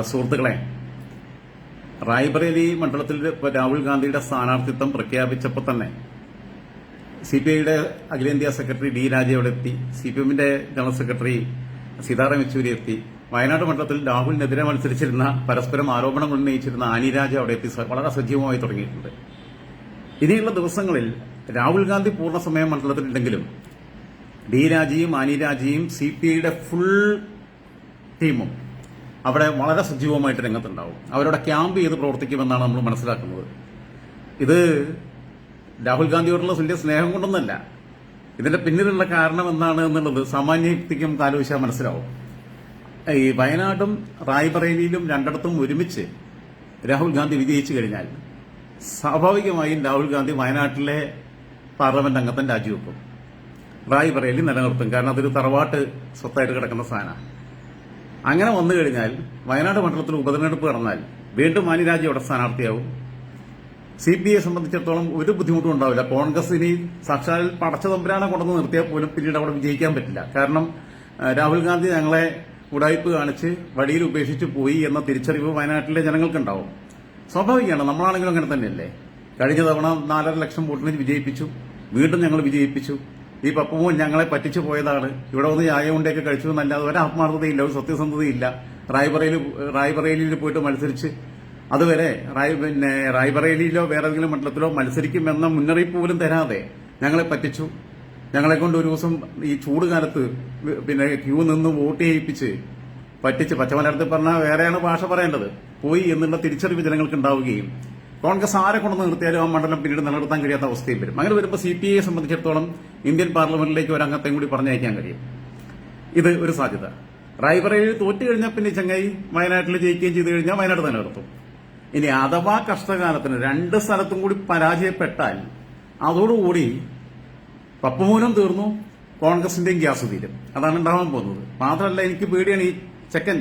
സുഹൃത്തുക്കളെ, റായ്ബറേലി മണ്ഡലത്തിൽ രാഹുൽ ഗാന്ധിയുടെ സ്ഥാനാർത്ഥിത്വം പ്രഖ്യാപിച്ചപ്പോൾ തന്നെ സിപിഐയുടെ അഖിലേന്ത്യാ സെക്രട്ടറി ഡി രാജ അവിടെ എത്തി, സിപിഎമ്മിന്റെ ജനറൽ സെക്രട്ടറി സീതാറാം യെച്ചൂരി എത്തി. വയനാട് മണ്ഡലത്തിൽ രാഹുലിനെതിരെ മത്സരിച്ചിരുന്ന, പരസ്പരം ആരോപണങ്ങൾ ഉന്നയിച്ചിരുന്ന ആനി രാജ അവിടെ എത്തി വളരെ സജീവമായി തുടങ്ങിയിട്ടുണ്ട്. ഇനിയുള്ള ദിവസങ്ങളിൽ രാഹുൽ ഗാന്ധി പൂർണ്ണസമയം മണ്ഡലത്തിലുണ്ടെങ്കിലും ഡി രാജയും ആനി രാജയും സിപിഐയുടെ ഫുൾ ടീമും അവിടെ വളരെ സജീവമായിട്ട് രംഗത്തുണ്ടാവും. അവരുടെ ക്യാമ്പ് ചെയ്ത് പ്രവർത്തിക്കുമെന്നാണ് നമ്മൾ മനസ്സിലാക്കുന്നത്. ഇത് രാഹുൽ ഗാന്ധിയോടുള്ള വലിയ സ്നേഹം കൊണ്ടൊന്നല്ല. ഇതിന്റെ പിന്നിലുള്ള കാരണം എന്താണ് എന്നുള്ളത് സാമാന്യ യുക്തിക്കും ആലോചിച്ചാൽ മനസ്സിലാവും. ഈ വയനാടും റായ്ബറേലിയിലും രണ്ടിടത്തും ഒരുമിച്ച് രാഹുൽ ഗാന്ധി വിജയിച്ചു കഴിഞ്ഞാൽ സ്വാഭാവികമായും രാഹുൽ ഗാന്ധി വയനാട്ടിലെ പാർലമെന്റ് അംഗത്വം രാജിവെക്കും, റായ്ബറേലി നിലനിർത്തും. കാരണം അതൊരു തറവാട്ട് സ്വത്തായിട്ട് കിടക്കുന്ന സാധനമാണ്. അങ്ങനെ വന്നു കഴിഞ്ഞാൽ വയനാട് മണ്ഡലത്തിൽ ഉപതെരഞ്ഞെടുപ്പ് നടന്നാൽ വീണ്ടും ആനി രാജ അവിടെ സ്ഥാനാർത്ഥിയാവും. സിപിഐയെ സംബന്ധിച്ചിടത്തോളം ഒരു ബുദ്ധിമുട്ടും ഉണ്ടാവില്ല. കോൺഗ്രസ് ഇനി സാക്ഷാൽ പടച്ച തമ്പുരാനെ കൊണ്ടുവന്ന് നിർത്തിയാൽ പോലും പിന്നീട് അവിടെ വിജയിക്കാൻ പറ്റില്ല. കാരണം രാഹുൽ ഗാന്ധി ഞങ്ങളെ ഉടായ്പ് കാണിച്ച് വഴിയിൽ ഉപേക്ഷിച്ച് പോയി എന്ന തിരിച്ചറിവ് വയനാട്ടിലെ ജനങ്ങൾക്കുണ്ടാവും. സ്വാഭാവികമാണ്, നമ്മളാണെങ്കിലും അങ്ങനെ തന്നെയല്ലേ. കഴിഞ്ഞ തവണ 4.5 ലക്ഷം വോട്ടിന് വിജയിപ്പിച്ചു, വീണ്ടും ഞങ്ങൾ വിജയിപ്പിച്ചു. ഈ പപ്പുമോൻ ഞങ്ങളെ പറ്റിച്ചു പോയതാണ്. ഇവിടെ വന്ന് ചായ കൊണ്ടൊക്കെ കഴിച്ചു എന്നല്ലാതെ ഒരു ആത്മാർത്ഥതയില്ല, ഒരു സത്യസന്ധതയില്ല. റായ്ബറേലിയിൽ പോയിട്ട് മത്സരിച്ച് അതുവരെ റായ്ബറേലിയിലോ വേറെ ഏതെങ്കിലും മണ്ഡലത്തിലോ മത്സരിക്കുമെന്ന മുന്നറിയിപ്പ് പോലും തരാതെ ഞങ്ങളെ പറ്റിച്ചു. ഞങ്ങളെ കൊണ്ട് ഒരു ദിവസം ഈ ചൂട് കാലത്ത് ക്യൂ നിന്ന് വോട്ട് ചെയ്യിപ്പിച്ച് പറ്റിച്ച്, പച്ചമലയാളത്തിൽ പറഞ്ഞാൽ വേറെയാണ് ഭാഷ പറയേണ്ടത്, പോയി എന്നുള്ള തിരിച്ചറിവ് ജനങ്ങൾക്ക് ഉണ്ടാവുകയും കോൺഗ്രസ് ആരെ കൊണ്ടു നിർത്തിയാലും ആ മണ്ഡലം പിന്നീട് നിലനിർത്താൻ കഴിയാത്ത അവസ്ഥയും വരും. അങ്ങനെ വരുമ്പോൾ സിപിഐയെ സംബന്ധിച്ചിടത്തോളം ഇന്ത്യൻ പാർലമെന്റിലേക്ക് ഒരു അംഗത്തെയും കൂടി പറഞ്ഞയക്കാൻ കഴിയും. ഇത് ഒരു സാധ്യത. റായ്ബറേലിയിൽ തോറ്റു കഴിഞ്ഞാൽ പിന്നെ ചങ്ങായി വയനാട്ടിൽ ജയിക്കുകയും ചെയ്തു കഴിഞ്ഞാൽ വയനാട് നിലനിർത്തും. ഇനി അഥവാ കഷ്ടകാലത്തിന് 2 സ്ഥലത്തും കൂടി പരാജയപ്പെട്ടാൽ അതോടുകൂടി പപ്പുമൂലം തീർന്നു, കോൺഗ്രസിന്റെയും ഗ്യാസ് തീരും. അതാണ് ഉണ്ടാവാൻ പോകുന്നത്. മാത്രമല്ല, എനിക്ക് പേടിയാണ് ഈ ചെക്കൻ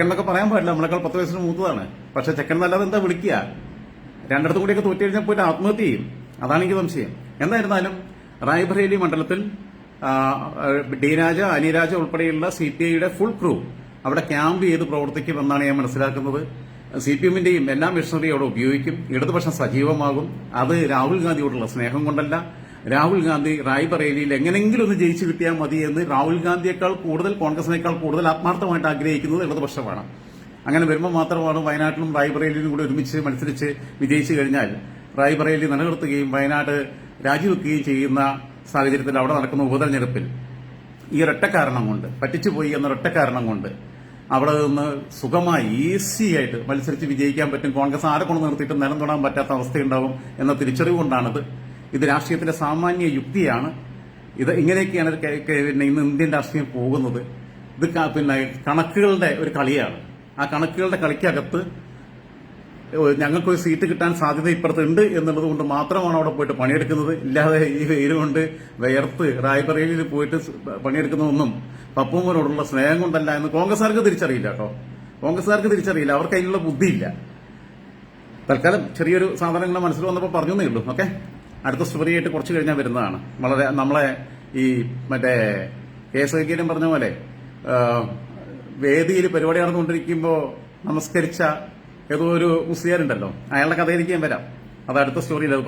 എന്നൊക്കെ പറയാൻ പാടില്ല, നമ്മളെക്കാൾ 10 വയസ്സിന് മൂത്തതാണ്. പക്ഷെ ചെക്കൻ എന്നല്ലാതെ എന്താ വിളിക്കുക? രണ്ടിടത്തും കൂടിയൊക്കെ തോറ്റു കഴിഞ്ഞാൽ പോയിട്ട് ആത്മഹത്യ ചെയ്യും. അതാണ് എനിക്ക് സംശയം. എന്തായിരുന്നാലും റായ്ബറേലി മണ്ഡലത്തിൽ ഡി രാജ, അനി രാജ ഉൾപ്പെടെയുള്ള സിപിഐയുടെ ഫുൾ ക്രൂ അവിടെ ക്യാമ്പ് ചെയ്ത് പ്രവർത്തിക്കുമെന്നാണ് ഞാൻ മനസ്സിലാക്കുന്നത്. സിപിഎമ്മിന്റെയും എല്ലാ മിഷണറിയും അവിടെ ഉപയോഗിക്കും. ഇടതുപക്ഷം സജീവമാകും. അത് രാഹുൽ ഗാന്ധിയോടുള്ള സ്നേഹം കൊണ്ടല്ല. രാഹുൽ ഗാന്ധി റായ്ബറേലിയിൽ എങ്ങനെങ്കിലും ഒന്ന് ജയിച്ചു കിട്ടിയാൽ മതി എന്ന് രാഹുൽ ഗാന്ധിയേക്കാൾ കൂടുതൽ, കോൺഗ്രസിനേക്കാൾ കൂടുതൽ ആത്മാർത്ഥമായിട്ട് ആഗ്രഹിക്കുന്നത് ഇടതുപക്ഷമാണ്. അങ്ങനെ വരുമ്പോൾ മാത്രമാണ് വയനാട്ടിലും റായ്ബറേലിയിലും കൂടി ഒരുമിച്ച് മത്സരിച്ച് വിജയിച്ചു കഴിഞ്ഞാൽ റായ്ബറേലി നിലനിർത്തുകയും വയനാട് രാജിവെക്കുകയും ചെയ്യുന്ന സാഹചര്യത്തിൽ അവിടെ നടക്കുന്ന ഉപതെരഞ്ഞെടുപ്പിൽ ഈ ഒരൊറ്റ കാരണം കൊണ്ട്, പറ്റിച്ചുപോയി എന്നൊരൊറ്റ കാരണം കൊണ്ട് അവിടെ നിന്ന് സുഖമായി ഈസി ആയിട്ട് മത്സരിച്ച് വിജയിക്കാൻ പറ്റും. കോൺഗ്രസ് ആരെ കൊണ്ട് നിർത്തിയിട്ട് നിലം തൊടാൻ പറ്റാത്ത അവസ്ഥയുണ്ടാവും എന്ന തിരിച്ചറിവ് കൊണ്ടാണിത്. ഇത് രാഷ്ട്രീയത്തിന്റെ സാമാന്യ യുക്തിയാണ്. ഇത് ഇങ്ങനെയൊക്കെയാണ് ഇന്ന് ഇന്ത്യൻ രാഷ്ട്രീയം പോകുന്നത്. ഇത് കണക്കുകളുടെ ഒരു കളിയാണ്. ആ കണക്കുകളുടെ കളിക്കകത്ത് ഞങ്ങൾക്കൊരു സീറ്റ് കിട്ടാൻ സാധ്യത ഇപ്പുറത്തുണ്ട് എന്നുള്ളത് കൊണ്ട് മാത്രമാണ് അവിടെ പോയിട്ട് പണിയെടുക്കുന്നത്. ഇല്ലാതെ ഈ വെയിൽ കൊണ്ട് വിയർത്ത് റായ്ബറേലിയിൽ പോയിട്ട് പണിയെടുക്കുന്നതൊന്നും പപ്പുമോനോടുള്ള സ്നേഹം കൊണ്ടല്ല എന്ന് കോൺഗ്രസ്സുകാർക്ക് തിരിച്ചറിയില്ല കേട്ടോ. കോൺഗ്രസ്സുകാർക്ക് തിരിച്ചറിയില്ല, അവർക്ക് അതിനുള്ള ബുദ്ധിയില്ല. തൽക്കാലം ചെറിയൊരു സാധനങ്ങൾ മനസ്സിൽ വന്നപ്പോൾ പറഞ്ഞേ ഉള്ളൂ. ഓക്കെ, അടുത്ത സ്റ്റോറിയായിട്ട് കുറച്ച് കഴിഞ്ഞാൽ വരുന്നതാണ്. വളരെ നമ്മളെ ഈ കേസൊക്കെയും പറഞ്ഞ പോലെ വേദിയിൽ പരിപാടി നടന്നുകൊണ്ടിരിക്കുമ്പോൾ നമസ്കരിച്ച ഏതോ ഒരു മുസ്ലിയാരുണ്ടല്ലോ, അയാളുടെ കഥയിലേക്ക് ഞാൻ വരാം. അത് അടുത്ത സ്റ്റോറിയിൽ അത്